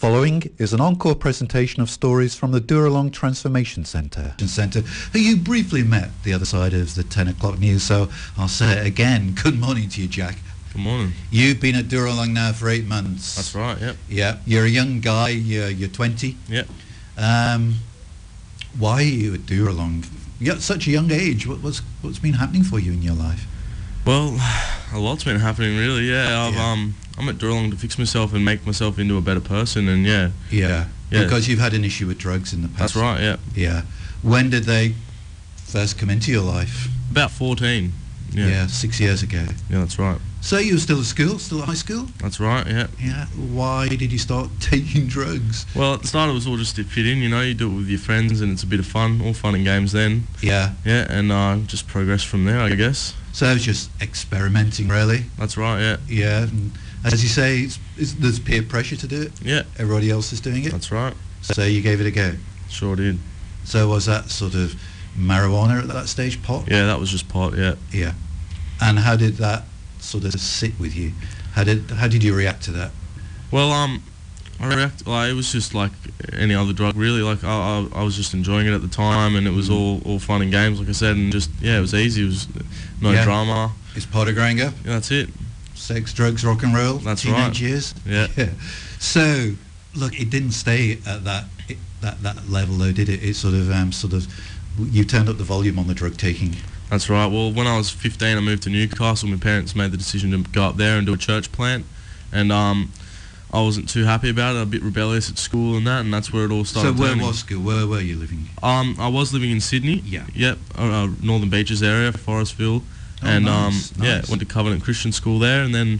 following is an encore presentation of stories from the Dooralong Transformation Centre, who you briefly met the other side of the 10 o'clock news, so I'll say it again. Good morning to you, Jack. Good morning. You've been at Dooralong now for 8 months. That's right, yep. Yeah, you're a young guy, you're 20. Yep. Why are you at Dooralong? You're at such a young age. What's been happening for you in your life? Well, a lot's been happening really, yeah. I'm at Dooralong to fix myself and make myself into a better person, and yeah. Because you've had an issue with drugs in the past. That's right, yeah. Yeah. When did they first come into your life? About 14. Yeah, 6 years ago. Yeah, that's right. So you were still at school, still at high school? That's right, yeah. Yeah. Why did you start taking drugs? Well, at the start it was all just to fit in, you know, you do it with your friends and it's a bit of fun, all fun and games then. Yeah. Yeah, and just progress from there, I guess. So it was just experimenting, really? That's right, yeah. Yeah, and as you say, there's peer pressure to do it? Yeah. Everybody else is doing it? That's right. So you gave it a go? Sure did. So was that sort of marijuana at that stage, pot? Yeah, that was just pot, yeah. Yeah. And how did that sort of sit with you? How did you react to that? Well, it was just like any other drug, really. Like I was just enjoying it at the time, and it was all fun and games, like I said, and just it was easy. It was no drama. Is pot a growing up? Yeah, that's it. Sex, drugs, rock and roll. That's teenage right. years. Yeah. So, look, it didn't stay at that level, though, did it? It sort of you turned up the volume on the drug taking. That's right. Well, when I was 15, I moved to Newcastle. My parents made the decision to go up there and do a church plant, and I wasn't too happy about it. A bit rebellious at school and that, and that's where it all started. So where turning. was school? Where were you living? I was living in Sydney. Yeah. Yep. Northern Beaches area, Forestville, and nice. yeah, went to Covenant Christian School there, and then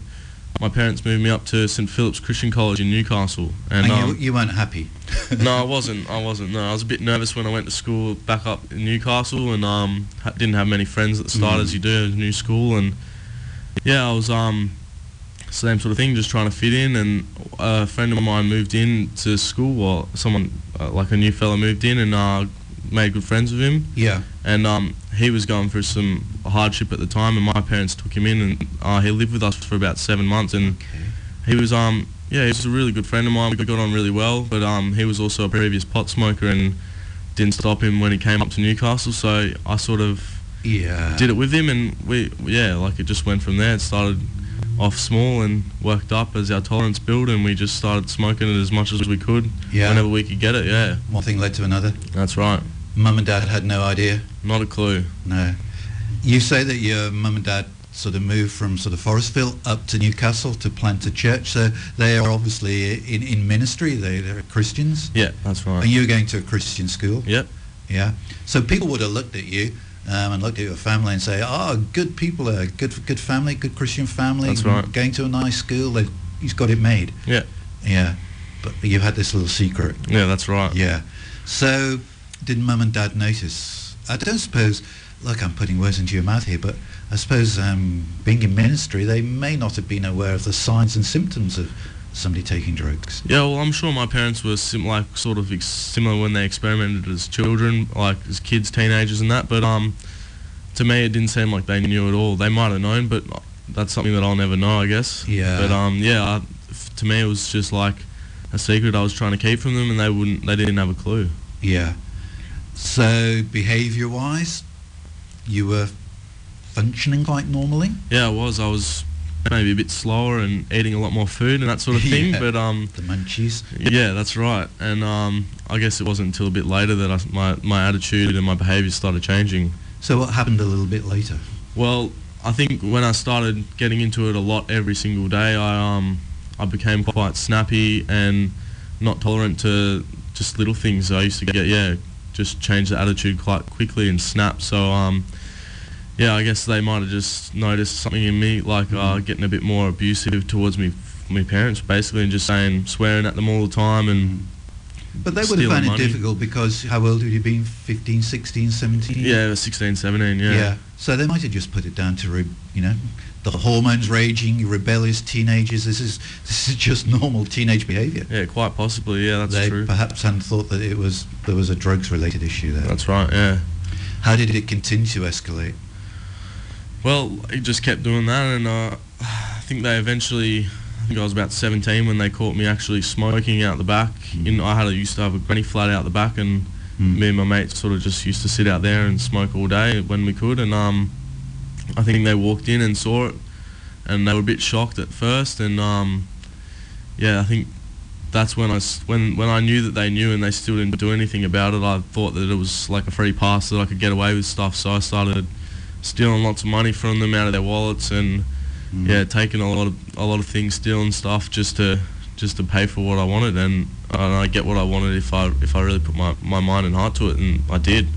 my parents moved me up to St Philip's Christian College in Newcastle. And you weren't happy? No, I wasn't. No, I was a bit nervous when I went to school back up in Newcastle, and didn't have many friends at the start, as you do at a new school, and yeah, I was same sort of thing, just trying to fit in. And a friend of mine moved in to school, or someone like a new fella moved in, and made good friends with him. Yeah. And he was going through some hardship at the time, and my parents took him in, and he lived with us for about 7 months, and he was he was a really good friend of mine. We got on really well, but he was also a previous pot smoker, and didn't stop him when he came up to Newcastle, so I sort of did it with him, and it just went from there. It started off small and worked up as our tolerance built, and we just started smoking it as much as we could whenever we could get it. Yeah. One thing led to another. That's right. Mum and Dad had no idea? Not a clue. No. You say that your mum and dad sort of moved from sort of Forestville up to Newcastle to plant a church, so they are obviously in ministry, they're Christians? Yeah, that's right. And you were going to a Christian school? Yep. Yeah. So people would have looked at you and looked at your family and say, good people, good family, good Christian family. That's right. Going to a nice school, he's got it made. Yeah. Yeah. But you had this little secret. Yeah, that's right. Yeah. So did Mum and Dad notice? I don't suppose, look, I'm putting words into your mouth here, but I suppose being in ministry, they may not have been aware of the signs and symptoms of somebody taking drugs. Yeah, well, I'm sure my parents were similar when they experimented as children, like as kids, teenagers and that, but to me it didn't seem like they knew at all. They might have known, but that's something that I'll never know, I guess. Yeah. But to me it was just like a secret I was trying to keep from them, and they didn't have a clue. Yeah. So behaviour-wise, you were functioning quite normally? Yeah, I was maybe a bit slower and eating a lot more food and that sort of thing, but the munchies. Yeah, that's right. And I guess it wasn't until a bit later that my attitude and my behaviour started changing. So what happened a little bit later? Well, I think when I started getting into it a lot every single day, I became quite snappy and not tolerant to just little things. I used to just change the attitude quite quickly and snap. So I guess they might have just noticed something in me, like getting a bit more abusive towards my parents, basically, and just swearing at them all the time. And but they would have found it difficult because how old had you been? 15, 16, 17? Yeah, 16, 17, yeah. Yeah, so they might have just put it down to, the hormones raging, rebellious teenagers. This is just normal teenage behaviour. Yeah, quite possibly, yeah, that's true. They perhaps hadn't thought that there was a drugs-related issue there. That's right, yeah. How did it continue to escalate? Well, he just kept doing that, and I think they eventually I think I was about 17 when they caught me actually smoking out the back. I used to have a granny flat out the back, and me and my mates sort of just used to sit out there and smoke all day when we could. And I think they walked in and saw it, and they were a bit shocked at first. And I think that's when I knew that they knew and they still didn't do anything about it. I thought that it was like a free pass, that I could get away with stuff. So I started stealing lots of money from them out of their wallets, and taking a lot of things, stealing stuff just to pay for what I wanted, and I get what I wanted if I really put my mind and heart to it, and I did.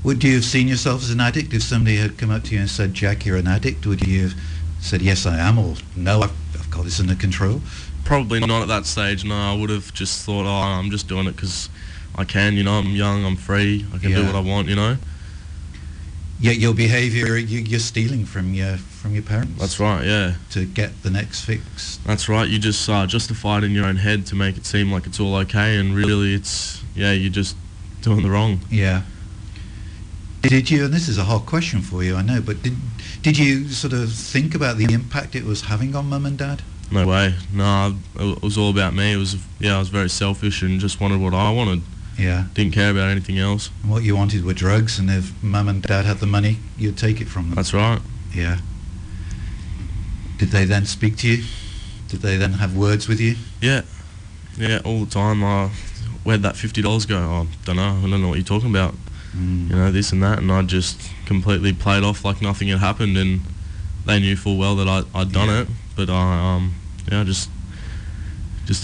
Would you have seen yourself as an addict if somebody had come up to you and said, "Jack, you're an addict"? Would you have said, "Yes, I am," or "No, I've got this under control"? Probably not at that stage. No, I would have just thought, "Oh, I'm just doing it because I can. I'm young, I'm free, I can do what I want." Yet your behaviour, you're stealing from your parents. That's right, yeah. To get the next fix. That's right. You just justify it in your own head to make it seem like it's all okay, and really you're just doing the wrong. Yeah. Did you, and this is a hard question for you, I know, but did you sort of think about the impact it was having on Mum and Dad? No way. No, it was all about me. I was very selfish and just wanted what I wanted. Yeah. Didn't care about anything else. And what you wanted were drugs, and if Mum and Dad had the money, you'd take it from them. That's right. Yeah. Did they then speak to you? Did they then have words with you? Yeah, all the time. Where'd that $50 go? I don't know what you're talking about. This and that, and I just completely played off like nothing had happened, and they knew full well that I'd done it, but I just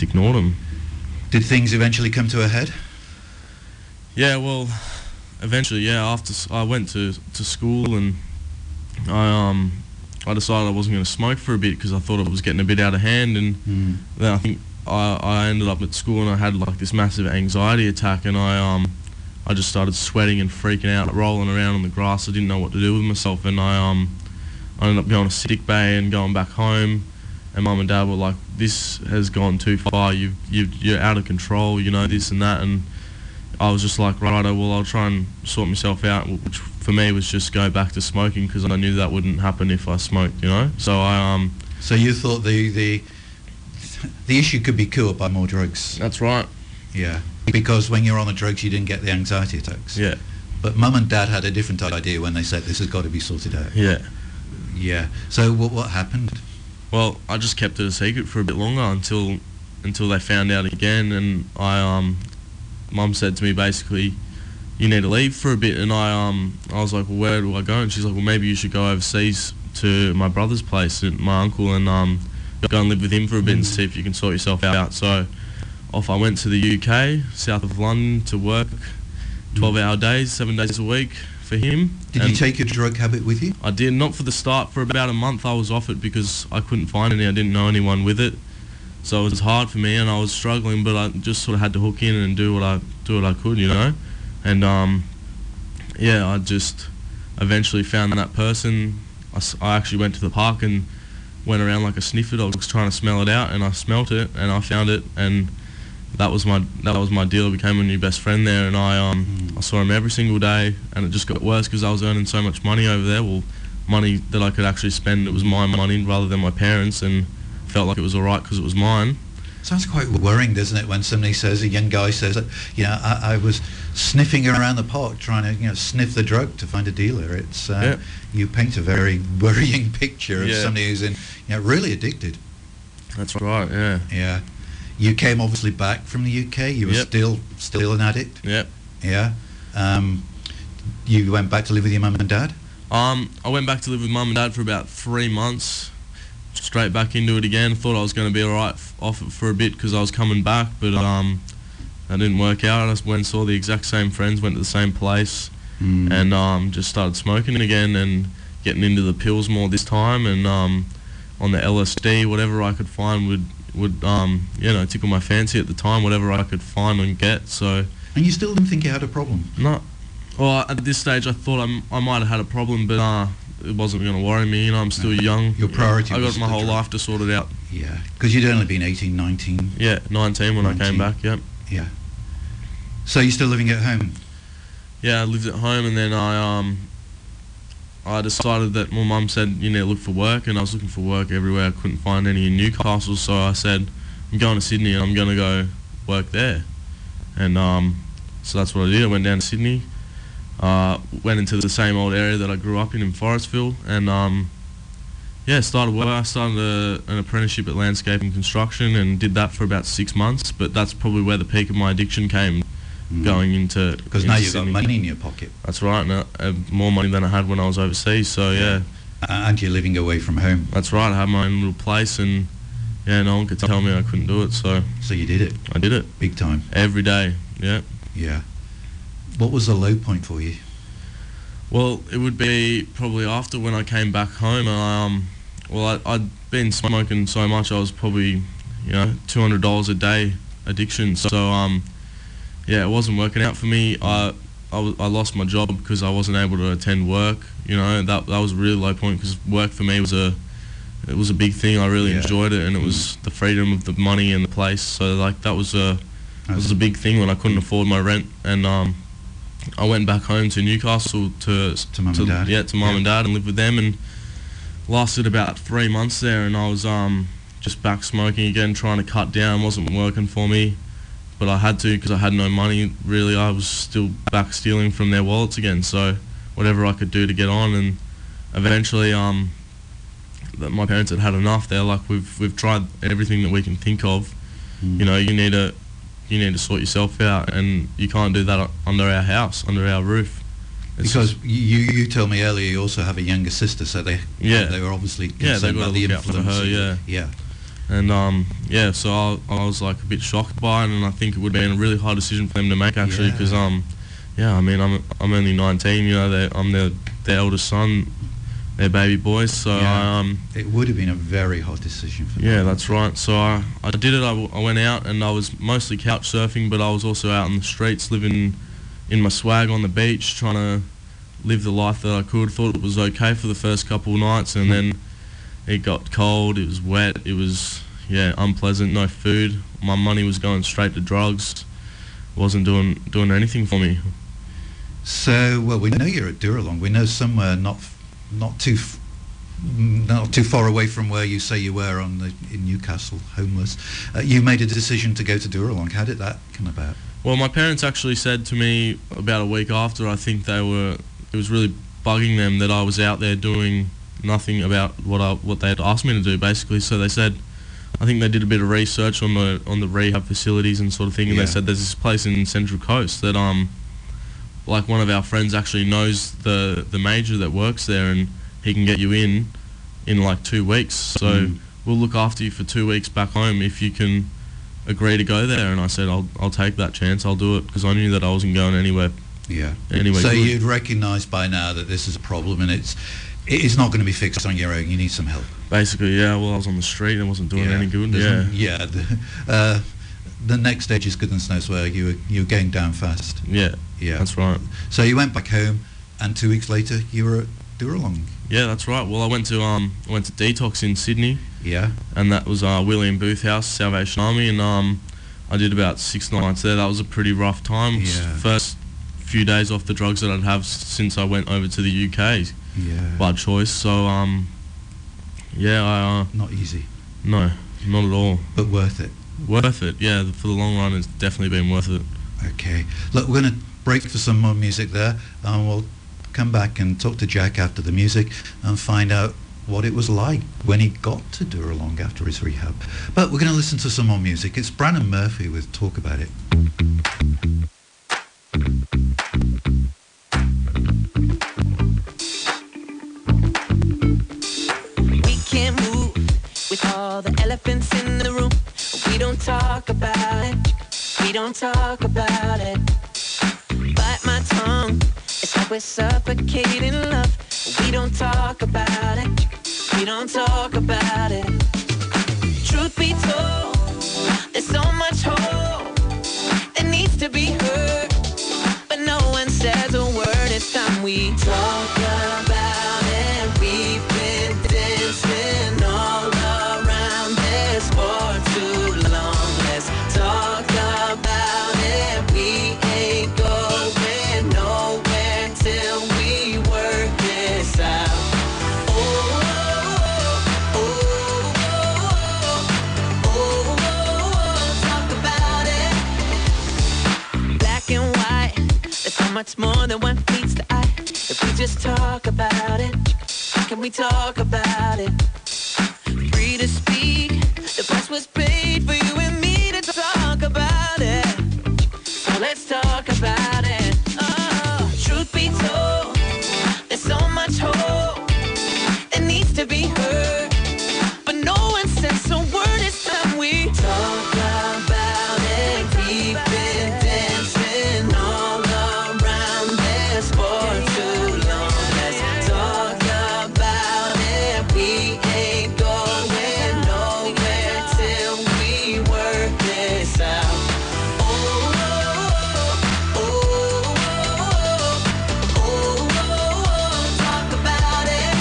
ignored them. Did things eventually come to a head? Yeah, well, eventually, yeah. After I went to school, and I decided I wasn't going to smoke for a bit because I thought it was getting a bit out of hand, and then I think I ended up at school and I had like this massive anxiety attack, and I just started sweating and freaking out, rolling around on the grass. I didn't know what to do with myself, and I ended up going to sick bay and going back home, and Mum and Dad were like, "This has gone too far. You're out of control. This and that." And I was just like, righto, well, I'll try and sort myself out, which for me was just go back to smoking, because I knew that wouldn't happen if I smoked, So I So you thought the issue could be cured by more drugs? That's right. Yeah. Because when you're on the drugs, you didn't get the anxiety attacks. Yeah. But Mum and Dad had a different idea when they said this has got to be sorted out. Yeah. Yeah. So what happened? Well, I just kept it a secret for a bit longer until they found out again, and Mum said to me basically, "You need to leave for a bit," and I was like, "Well, where do I go?" And she's like, "Well, maybe you should go overseas to my brother's place, my uncle, and go and live with him for a bit and see if you can sort yourself out." So off I went to the UK, south of London, to work 12-hour days, 7 days a week for him. Did you take your drug habit with you? I did, not for the start. For about a month I was off it because I couldn't find any. I didn't know anyone with it. So it was hard for me, and I was struggling, but I just sort of had to hook in and do what I could, And I just eventually found that person. I actually went to the park and went around like a sniffer dog, trying to smell it out, and I smelt it and I found it, and that was my deal. I became a new best friend there, and I saw him every single day, and it just got worse because I was earning so much money over there. Well, money that I could actually spend. It was my money rather than my parents, and felt like it was all right because it was mine. Sounds quite worrying, doesn't it, when somebody says, a young guy says, I was sniffing around the park trying to, sniff the drug to find a dealer. It's you paint a very worrying picture of somebody who's really addicted. That's right. Yeah. Yeah. You came obviously back from the UK. You were still an addict. Yep. Yeah. You went back to live with your mum and dad. I went back to live with Mum and Dad for about 3 months. Straight back into it again. Thought I was going to be alright off it for a bit because I was coming back, but that didn't work out. I just went and saw the exact same friends, went to the same place, and just started smoking again and getting into the pills more this time, and on the LSD, whatever I could find would tickle my fancy at the time, whatever I could find and get. So. And you still didn't think you had a problem? No. Well, at this stage I thought I might have had a problem, but it wasn't going to worry me. I'm still young. Your priority I was got my whole life to sort it out. Yeah, because you'd only been 18, 19. Yeah, 19 when 19. I came back, yep. Yeah. So you're still living at home? Yeah, I lived at home, and then I decided that my mum said you need to look for work, and I was looking for work everywhere. I couldn't find any in Newcastle, so I said I'm going to Sydney and I'm going to go work there. And so that's what I did. I went down to Sydney, went into the same old area that I grew up in Forestville, and started work. I started an apprenticeship at landscape and construction and did that for about 6 months, but that's probably where the peak of my addiction came, going into... Because now you've got money in your pocket. That's right, and I have more money than I had when I was overseas, so yeah. And you're living away from home. That's right, I had my own little place, and yeah, no one could tell me I couldn't do it, so... So you did it? I did it. Big time? Every day, yeah. Yeah. What was the low point for you? Well, it would be probably after when I came back home. I'd been smoking so much, I was probably, $200 a day addiction. So, it wasn't working out for me. I lost my job because I wasn't able to attend work. That was a really low point, because work for me was a big thing. I really enjoyed it, and it was the freedom of the money and the place. So that was a big thing when I couldn't afford my rent, and I went back home to Newcastle to mum and dad. Yeah, to mum and dad, and lived with them, and lasted about 3 months there, and I was just back smoking again, trying to cut down. Wasn't working for me, but I had to because I had no money really. I was still back stealing from their wallets again, so whatever I could do to get on. And eventually my parents had enough. They're like, we've tried everything that we can think of. You need to sort yourself out, and you can't do that under our house, under our roof. Because you told me earlier you also have a younger sister, so they were obviously concerned about the influence. Her, yeah. And so I was like a bit shocked by it, and I think it would have been a really hard decision for them to make, actually, because I'm only 19. I'm their eldest son, their baby boys. So it would have been a very hard decision for them. Yeah, that's right. So I did it. I went out, and I was mostly couch surfing, but I was also out in the streets, living in my swag on the beach, trying to live the life that I could. Thought it was okay for the first couple of nights, and then it got cold, it was wet, it was unpleasant, no food. My money was going straight to drugs. Wasn't doing anything for me. So, well, we know you're at Dooralong. We know somewhere not too far away from where you say you were in Newcastle, homeless. You made a decision to go to Dooralong. How did that come about? Well, my parents actually said to me about a week after, I think it was really bugging them that I was out there doing nothing about what they had asked me to do, basically. So they said, I think they did a bit of research on the rehab facilities and sort of thing, and they said there's this place in Central Coast that like one of our friends actually knows the major that works there, and he can get you in like 2 weeks. So we'll look after you for 2 weeks back home if you can agree to go there. And I said, I'll take that chance, I'll do it, because I knew that I wasn't going anywhere. Yeah. Anyway, so you'd recognise by now that this is a problem, and it's not going to be fixed on your own. You need some help. Basically, yeah. Well, I was on the street and wasn't doing any good. The next stage is goodness knows where you were going down fast. Yeah. That's right. So you went back home, and 2 weeks later you were at Dooralong. Yeah, that's right. Well, I went to Detox in Sydney. Yeah. And that was William Booth House, Salvation Army, and I did about 6 nights there. That was a pretty rough time. Yeah. First few days off the drugs that I'd have since I went over to the UK. Yeah. By choice. So not easy. No, not at all. But worth it. Worth it. Yeah, for the long run, it's definitely been worth it. Okay. Look, we're going to break for some more music there, and we'll come back and talk to Jack after the music and find out what it was like when he got to Dooralong after his rehab. But we're going to listen to some more music. It's Brannon Murphy with Talk About It. We can't move with all the elephants in the room. We don't talk about it. We don't talk about it. Bite my tongue. It's like we're suffocating love. We don't talk about it. We don't talk about it. Truth be told, there's so much hope that needs to be heard, but no one says a word. It's time we talk about it. We've been dancing all around this for too long. Let's talk about it. We ain't going nowhere till we work this out. much more than what meets the eye. If we just talk about it, can we talk about it? Free to speak, the price was paid for you and me to talk about it. So let's talk about it. Oh, truth be told, there's so much hope that needs to be heard, but no one says a word. It's time we talk about it. We've been dancing all around this for too long. Let's talk about it. We ain't going nowhere till we work this out. Oh, oh, oh, oh, oh, talk about it.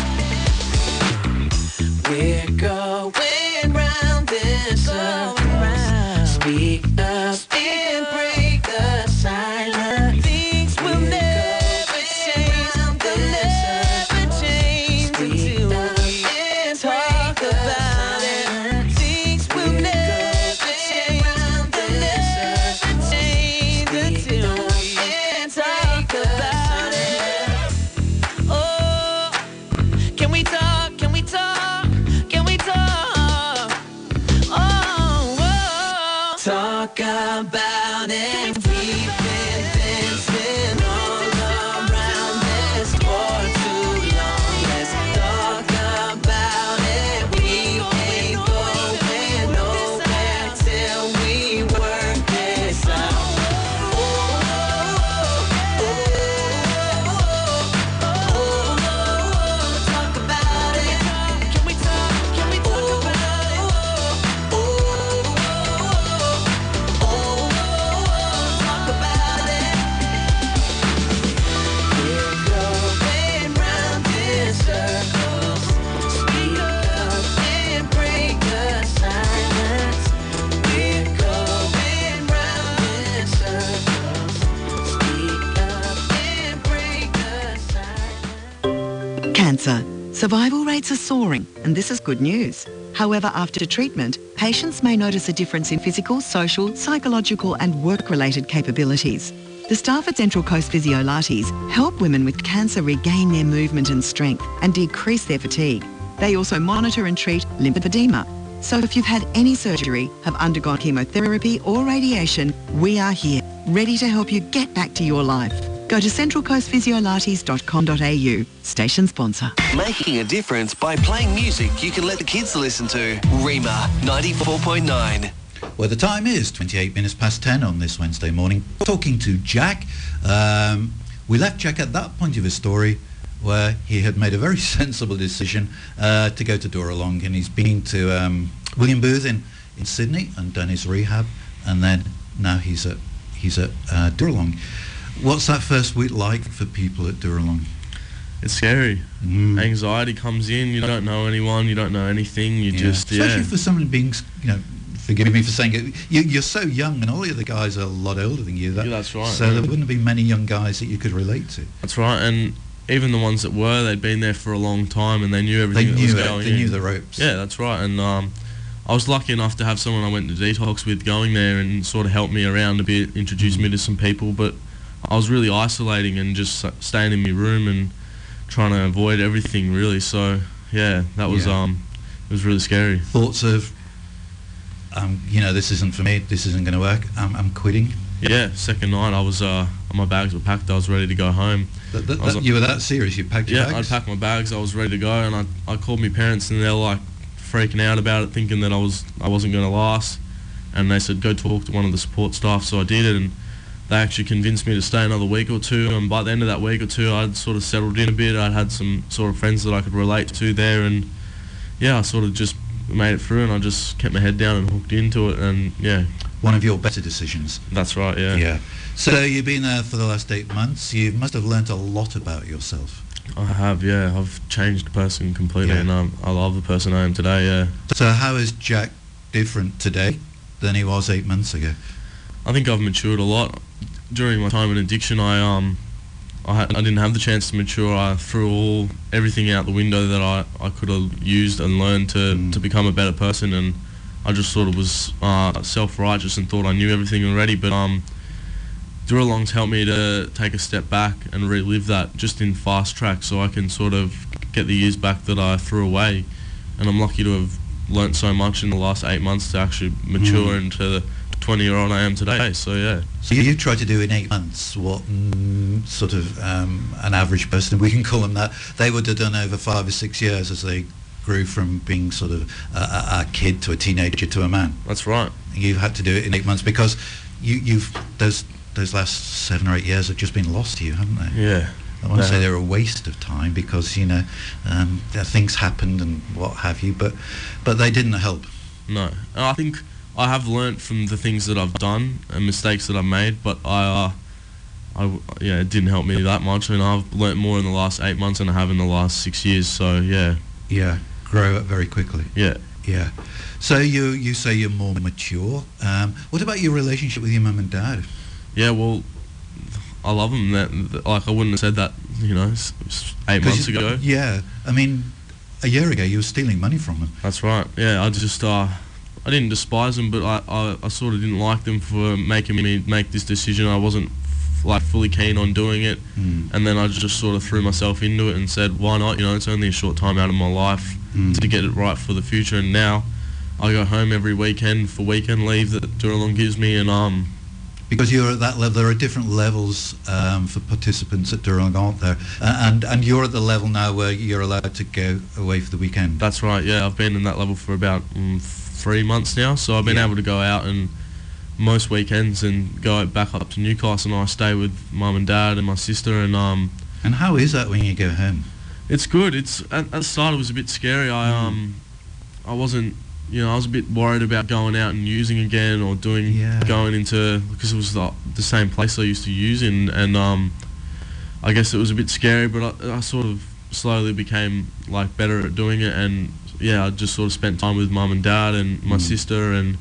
We're going round in circles. Speak up and break the silence. Things will never change. They'll never change until we talk about it. Things will never change. They'll never change until we talk about it. Oh, can we talk? Can we talk? Can we talk? Oh, oh. Talk about it. We've been dancing all around this for too long. Let's talk about it. We ain't going nowhere till we work this out. Oh, oh, oh, talk about it. Can we talk? Can we talk about it? Oh, talk about it. We're going round in circles. Speak up and break the silence. We're going round in circles. Speak up and break the silence. Cancer. Survival rates are soaring, and this is good news. However, after treatment, patients may notice a difference in physical, social, psychological and work-related capabilities. The staff at Central Coast Physiolates help women with cancer regain their movement and strength and decrease their fatigue. They also monitor and treat lymphedema. So if you've had any surgery, have undergone chemotherapy or radiation, we are here, ready to help you get back to your life. Go to centralcoastphysiolates.com.au. Station sponsor. Making a difference by playing music you can let the kids listen to. Rima 94.9. Well, the time is 28 minutes past 10 on this Wednesday morning. Talking to Jack. We left Jack at that point of his story where he had made a very sensible decision to go to Dooralong, and he's been to William Booth in Sydney and done his rehab, and then now he's at Dooralong. What's that first week like for people at Dooralong? It's scary. Anxiety comes in. You don't know anyone. You don't know anything. You just, especially for someone being, forgive me for saying it, you're so young, and all the other guys are a lot older than you. That's right. So there wouldn't be many young guys that you could relate to. That's right. And even the ones that were, they'd been there for a long time, and they knew everything that was going on. They knew the ropes. Yeah, that's right. And I was lucky enough to have someone I went to detox with going there and sort of help me around a bit, introduce me to some people. But I was really isolating and just staying in my room and trying to avoid everything, really. So yeah, that was it was really scary. Thoughts of this isn't for me, this isn't going to work, I'm quitting? Yeah, second night I was my bags were packed, I was ready to go home. You were that serious? You packed your bags? Yeah, I'd packed my bags, I was ready to go, and I called my parents, and they're like freaking out about it, thinking that I wasn't going to last, and they said go talk to one of the support staff. So I did it, and they actually convinced me to stay another week or two, and by the end of that week or two I'd sort of settled in a bit. I'd had some sort of friends that I could relate to there, and yeah, I sort of just made it through, and I just kept my head down and hooked into it, and yeah. One of your better decisions. That's right, yeah. Yeah. So you've been there for the last 8 months. You must have learnt a lot about yourself. I have, yeah. I've changed the person completely, and I love the person I am today, yeah. So how is Jack different today than he was 8 months ago? I think I've matured a lot. During my time in addiction, I didn't have the chance to mature. I threw everything out the window that I could have used and learned to become a better person, and I just sort of was self-righteous and thought I knew everything already. But Dooralong's helped me to take a step back and relive that just in fast track, so I can sort of get the years back that I threw away. And I'm lucky to have learnt so much in the last 8 months to actually mature into the 20-year-old I am today. So yeah. So you tried to do in 8 months what sort of an average person, we can call them that, they would have done over 5 or 6 years as they grew from being sort of a kid to a teenager to a man. That's right. You've had to do it in 8 months because you've those last 7 or 8 years have just been lost to you, haven't they? Yeah. I want to say they're a waste of time because, you know, things happened and what have you, but they didn't help. No. And I think I have learnt from the things that I've done and mistakes that I've made, but it didn't help me that much, and I've learnt more in the last 8 months than I have in the last 6 years, so yeah. Yeah, grow up very quickly. Yeah. Yeah. So you say you're more mature. What about your relationship with your mum and dad? Yeah, well, I love them. Like, I wouldn't have said that, you know, 8 months ago. Yeah, I mean, a year ago you were stealing money from them. That's right. Yeah, I just, I didn't despise them, but I sort of didn't like them for making me make this decision. I wasn't like fully keen on doing it, and then I just sort of threw myself into it and said, why not? You know, it's only a short time out of my life to get it right for the future. And now I go home every weekend for weekend leave that Dooralong gives me, and because you're at that level, there are different levels for participants at Dooralong, aren't there? And you're at the level now where you're allowed to go away for the weekend. That's right. Yeah, I've been in that level for about 3 months now, so I've been able to go out and most weekends and go back up to Newcastle, and I stay with mum and dad and my sister. And how is that when you go home? It's good. It's at the start it was a bit scary. I wasn't, you know, I was a bit worried about going out and using again or going into, because it was the same place I used to use in, and I guess it was a bit scary, but I sort of slowly became like better at doing it, and I just sort of spent time with mum and dad and my sister and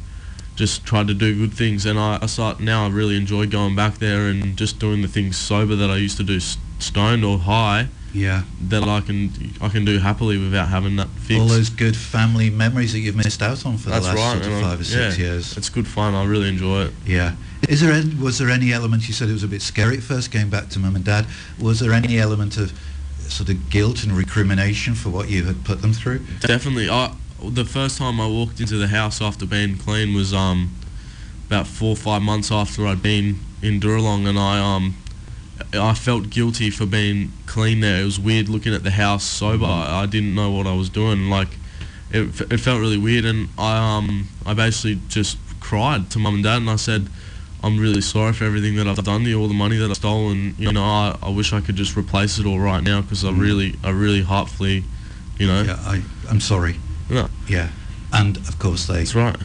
just tried to do good things, and I really enjoy going back there and just doing the things sober that I used to do stoned or high. Yeah, that I can do happily without having that fix. All those good family memories that you've missed out on for the last sort of 5 or 6 years. It's good fun. I really enjoy it. Yeah. Was there any element, you said it was a bit scary at first going back to mum and dad, was there any element of sort of guilt and recrimination for what you had put them through? Definitely. The first time I walked into the house after being clean was about 4 or 5 months after I'd been in Dooralong, and I felt guilty for being clean there. It was weird looking at the house sober. I didn't know what I was doing. Like, it felt really weird, and I basically just cried to mum and dad, and I said, I'm really sorry for everything that I've done to you, all the money that I've stolen. You know, I wish I could just replace it all right now, because I really heartfully, you know. Yeah, I'm sorry. No. Yeah, and of course That's right.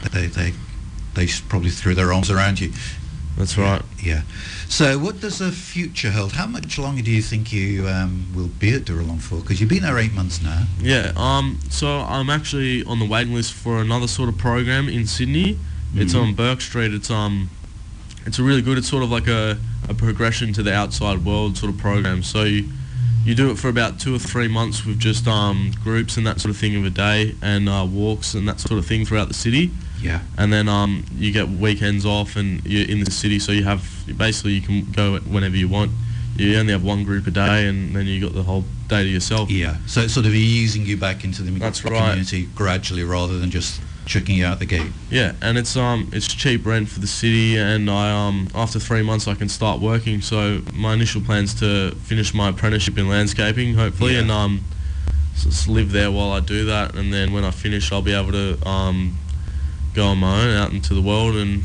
They probably threw their arms around you. That's right. Yeah. So what does the future hold? How much longer do you think you will be at Dooralong for? Because you've been there 8 months now. Yeah. So I'm actually on the waiting list for another sort of program in Sydney. It's on Burke Street. It's a really good. It's sort of like a progression to the outside world sort of program. So you do it for about 2 or 3 months with just groups and that sort of thing of a day, and walks and that sort of thing throughout the city. Yeah. And then you get weekends off, and you're in the city, so you can go whenever you want. You only have one group a day, and then you got the whole day to yourself. Yeah. So it's sort of easing you back into the community gradually, rather than just chucking you out the gate. Yeah, and it's cheap rent for the city, and after 3 months I can start working. So my initial plan's to finish my apprenticeship in landscaping, hopefully, and just live there while I do that. And then when I finish, I'll be able to go on my own out into the world and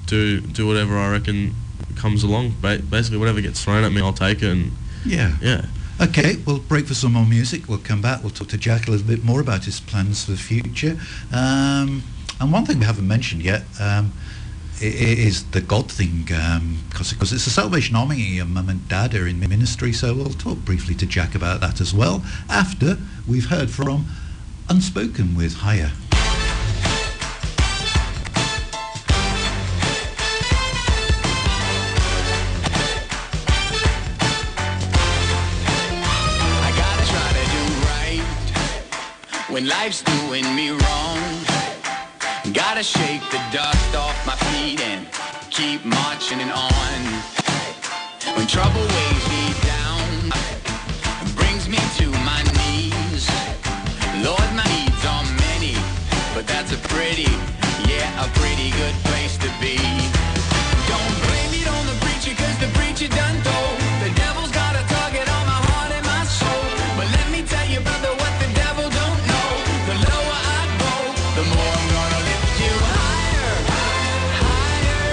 do whatever I reckon comes along. Basically, whatever gets thrown at me, I'll take it. And yeah. Okay, we'll break for some more music. We'll come back. We'll talk to Jack a little bit more about his plans for the future. And one thing we haven't mentioned yet is the God thing, because it's the Salvation Army. Your mum and dad are in ministry, so we'll talk briefly to Jack about that as well after we've heard from Unspoken with Higher. When life's doing me wrong, gotta shake the dust off my feet and keep marching on. When trouble weighs me down, brings me to my knees. Lord, my needs are many, but that's a pretty good place to be. Don't blame it on the preacher, cause the preacher done told. The devil's got a target on my heart and my soul. But let me tell you, brother, what the devil don't know. The lower I go, the more I'm gonna lift you higher, higher,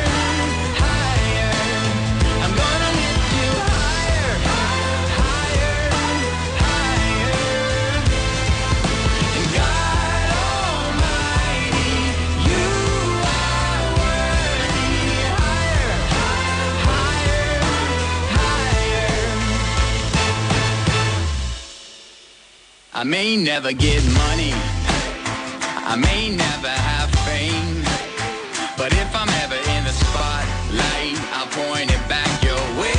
higher. I'm gonna lift you higher, higher, higher. And God Almighty, you are worthy. Higher, higher, higher. I may never get money, I may never have fame, but if I'm ever in the spotlight, I'll point it back your way.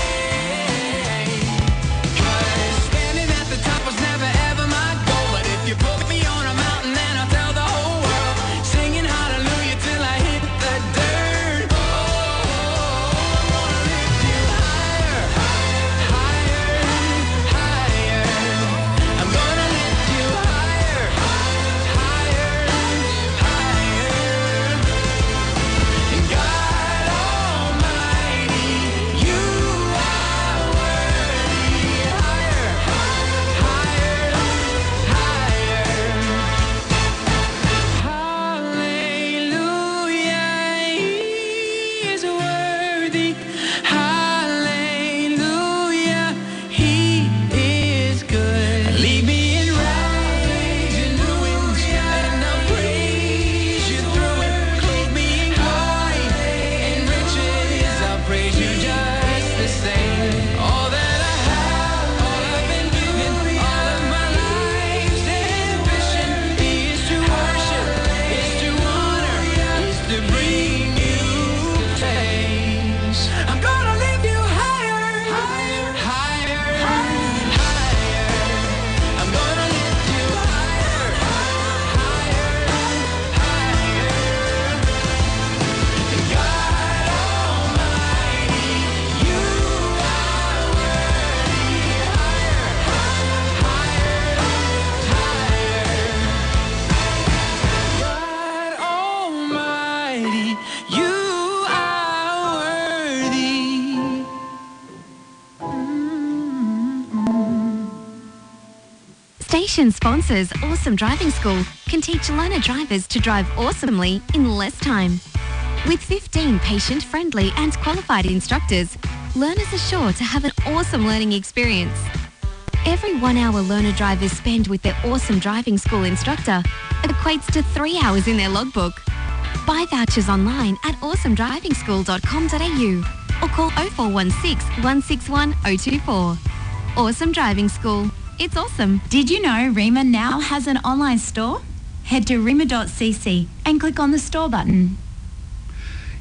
'Cause standing at the top was never ever my goal, but if you put me on a mountain, then I'll tell the whole world, singing hallelujah till I hit the dirt. Oh, I'm gonna lift you higher, higher, higher. I'm gonna lift you higher, higher, higher. And God Almighty, you are worthy. Higher, higher, higher. Hallelujah, He is worthy. Hallelujah, He is good. Lead me in righteousness, and I'll praise you through it. Clothe me in glory and riches, I'll praise you just the same. All that I have, all I've been given, all of my life's ambition is to worship, is to honor, is to bring you praise. I'm gonna lift you higher, higher, higher, higher. I'm gonna lift you higher, higher, higher. And God Almighty, you are worthy. Higher, higher, higher. God Almighty, you are worthy. Station sponsors Awesome Driving School can teach learner drivers to drive awesomely in less time. With 15 patient-friendly and qualified instructors, learners are sure to have an awesome learning experience. Every 1 hour learner drivers spend with their Awesome Driving School instructor equates to 3 hours in their logbook. Buy vouchers online at awesomedrivingschool.com.au or call 0416 161 024. Awesome Driving School. It's awesome. Did you know Rima now has an online store? Head to rima.cc and click on the store button.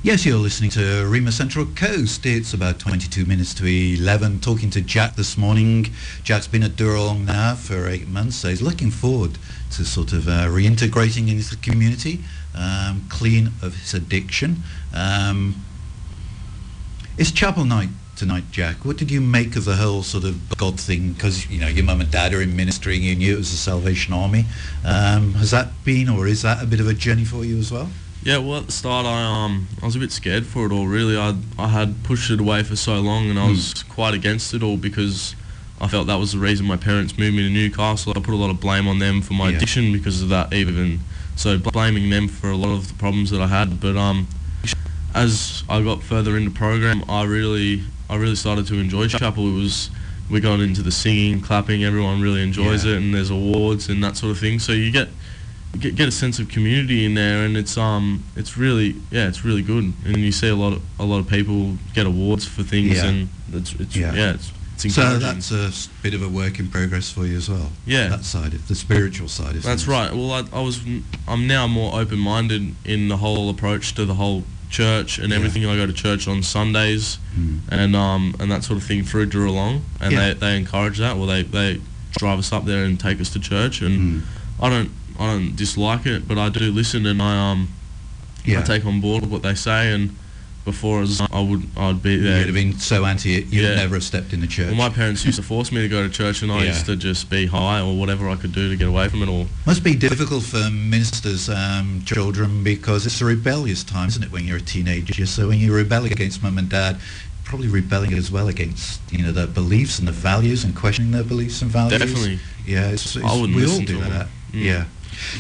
Yes, you're listening to Rima Central Coast. It's about 22 minutes to 11. Talking to Jack this morning. Jack's been at Dooralong now for 8 months, so he's looking forward to sort of reintegrating into the community, clean of his addiction. It's chapel night tonight, Jack. What did you make of the whole sort of God thing? Because, you know, your mum and dad are in ministry and you knew it was the Salvation Army. Has that been, or is that a bit of a journey for you as well? Yeah, well, at the start, I was a bit scared for it all, really. I had pushed it away for so long, and I was quite against it all because I felt that was the reason my parents moved me to Newcastle. I put a lot of blame on them for my addiction because of that, even. So blaming them for a lot of the problems that I had. But as I got further into program, I really started to enjoy chapel. We got into the singing, clapping. Everyone really enjoys it, and there's awards and that sort of thing. So you get a sense of community in there, and it's really good. And you see a lot of people get awards for things, and it's encouraging. So that's a bit of a work in progress for you as well. Yeah, that side, the spiritual side of that's things. right. Well, I'm now more open-minded in the whole approach to the whole church and everything. I go to church on Sundays and that sort of thing through Dooralong, and they encourage that. Well, they drive us up there and take us to church, and I don't dislike it, but I do listen, and I take on board what they say, and before as I'd be there. You'd have been so anti it, you'd Yeah. never have stepped in the church. Well, my parents used to force me to go to church, and I Yeah. used to just be high or whatever I could do to get away from it all. Must be difficult for ministers' children, because it's a rebellious time, isn't it, when you're a teenager? So when you rebel against mum and dad, probably rebelling as well against, their beliefs and the values, and questioning their beliefs and values. Definitely. Yeah, I wouldn't we all listen do to them. that. Mm. Yeah.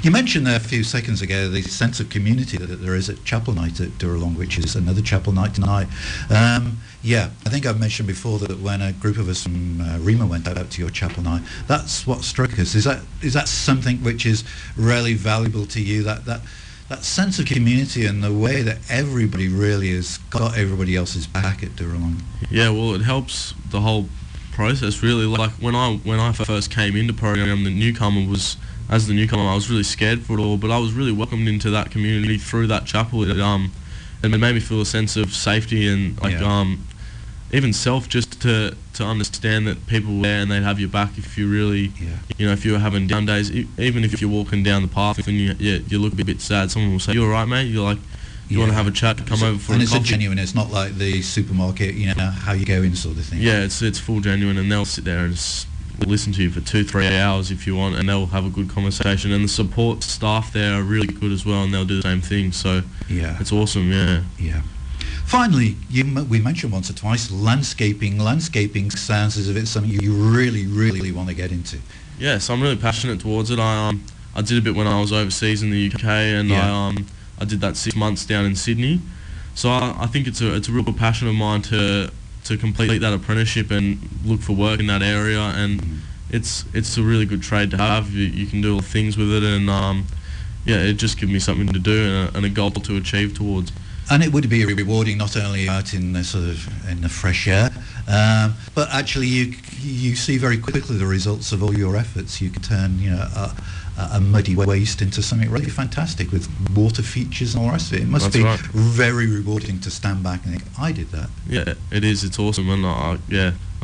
You mentioned there a few seconds ago the sense of community that there is at chapel night at Dooralong, which is another chapel night tonight. Yeah, I think I've mentioned before that when a group of us from Rima went out to your chapel night, that's what struck us. Is that something which is really valuable to you? That sense of community and the way that everybody really has got everybody else's back at Dooralong. Yeah, well, it helps the whole process really. Like when I first came into program, as the newcomer, I was really scared for it all, but I was really welcomed into that community through that chapel. It made me feel a sense of safety and even self, just to understand that people were there and they'd have your back if you really, if you were having down days, even if you're walking down the path and you look a bit sad, someone will say, "You all right, mate?" You're like, "You want to have a chat? Come over for a coffee." And it's a genuine. It's not like the supermarket, how you go in sort of thing. Yeah, it's full genuine, and they'll sit there and just listen to you for 2-3 hours if you want, and they'll have a good conversation. And the support staff there are really good as well, and they'll do the same thing. So it's awesome. Yeah. Finally, we mentioned once or twice landscaping. Landscaping sounds as if it's something you really, really want to get into. Yes, I'm really passionate towards it. I did a bit when I was overseas in the UK, and I did that 6 months down in Sydney. So I think it's a real passion of mine to complete that apprenticeship and look for work in that area, and it's a really good trade to have. You can do all things with it, and it just gives me something to do and a goal to achieve towards. And it would be rewarding, not only out in the fresh air, but actually you see very quickly the results of all your efforts. You can turn a muddy waste into something really fantastic with water features and all the rest of it. It must be very rewarding to stand back and think, I did that. Yeah, it is. It's awesome, and I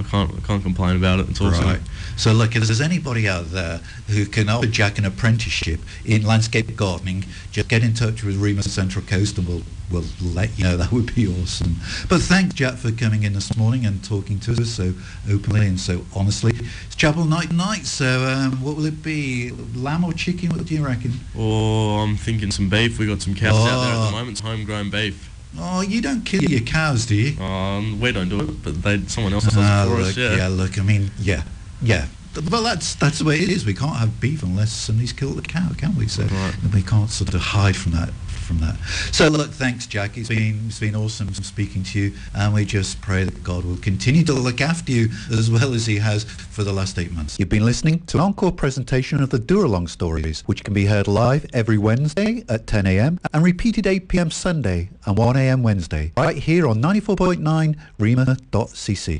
can't complain about it. It's awesome. Right. So look, if there's anybody out there who can offer Jack an apprenticeship in landscape gardening, just get in touch with Rima Central Coast and we'll let you know. That would be awesome. But thanks, Jack, for coming in this morning and talking to us so openly and so honestly. It's chapel night tonight, so what will it be? Lamb or chicken? What do you reckon? Oh, I'm thinking some beef. We got some cows out there at the moment. It's homegrown beef. Oh, you don't kill your cows, do you? We don't do it, but someone else does it for us. Yeah, look, I mean, yeah. Well, that's the way it is. We can't have beef unless somebody's killed the cow, can we? So we can't sort of hide from that. So look, thanks, Jack. It's been awesome speaking to you, and we just pray that God will continue to look after you as well as He has for the last 8 months. You've been listening to an encore presentation of the Dooralong stories, which can be heard live every Wednesday at 10 a.m. and repeated 8 p.m. Sunday and 1 a.m. Wednesday, right here on 94.9 Rima.cc.